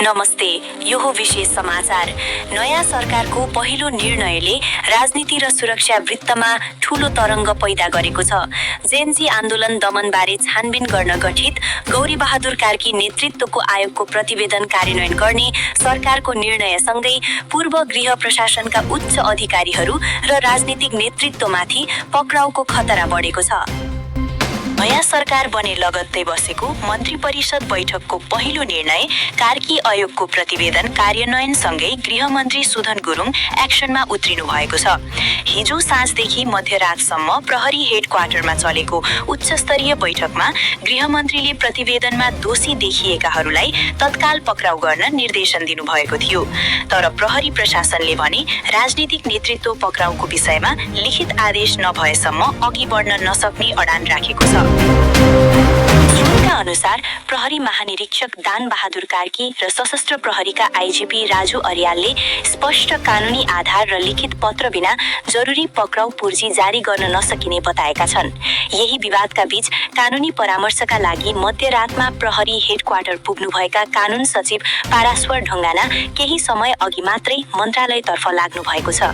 नमस्ते, यो हो विशेष समाचार। नयाँ सरकारको पहिलो निर्णयले राजनीति र सुरक्षा वृत्तमा ठूलो तरङ्ग पैदा गरेको छ। जेनजी आन्दोलन दमनबारे छानबिन गर्न गठित गौरीबहादुर कार्की नेतृत्वको आयोगको प्रतिवेदन कार्यान्वयन गर्ने सरकारको निर्णयसँगै पूर्व गृह प्रशासनका उच्च अधिकारीहरू र राजनीतिक नेतृत्वमाथि पक्राउको खतरा बढेको छ। नयाँ सरकार बने लगत्तै बसेको मन्त्री परिषद बैठकको पहिलो निर्णय कार्की आयोगको प्रतिवेदन कार्यान्वयनसँगै गृहमन्त्री सुधन गुरुङ एक्सनमा उत्रिनु भएको छ। हिजो साँझदेखि मध्यरातसम्म प्रहरी हेडक्वार्टरमा चलेको उच्चस्तरीय बैठकमा गृहमन्त्रीले प्रतिवेदनमा दोषी देखिएकाहरूलाई तत्काल पक्राउ गर्न निर्देशन दिनुभएको थियो। तर प्रहरी प्रशासनले भने राजनीतिक नेतृत्व पक्राउको विषयमा लिखित आदेश नभएसम्म अघि बढ्न नसक्ने अडान राखेको छ। सूत्रका अनुसार प्रहरी महानिरीक्षक दान बहादुर कार्की र सशस्त्र प्रहरीका आइजिपी राजु अर्यालले स्पष्ट कानुनी आधार र लिखित पत्र बिना जरुरी पक्राउ पूर्जी जारी गर्न नसकिने बताएका छन्। यही विवादका बीच कानुनी परामर्शका लागि मध्यरातमा प्रहरी हेडक्वार्टर पुग्नुभएका कानुन सचिव पाराश्वर ढुङ्गाना केही समय अघि मात्रै मन्त्रालयतर्फ लाग्नु भएको छ।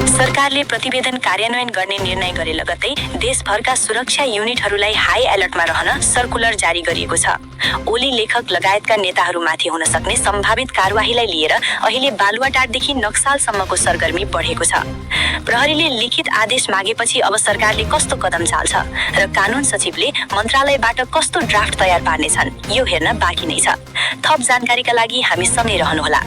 सरकारले प्रतिवेदन कार्यान्वयन गर्ने निर्णय गरे लगत्तै देशभरका सुरक्षा युनिटहरूलाई हाई अलर्टमा रहन सर्कुलर जारी गरिएको छ। ओली लेखक लगायतका नेताहरूमाथि हुन सक्ने सम्भावित कारवाहीलाई लिएर अहिले बालुवाटारदेखि नक्सालसम्मको सरगर्मी बढेको छ। प्रहरीले लिखित आदेश मागेपछि अब सरकारले कस्तो कदम चाल्छ र कानुन सचिवले मन्त्रालयबाट कस्तो ड्राफ्ट तयार पार्नेछन् यो हेर्न बाँकी नै छ। थप जानकारीका लागि हामी सँगै रहनुहोला।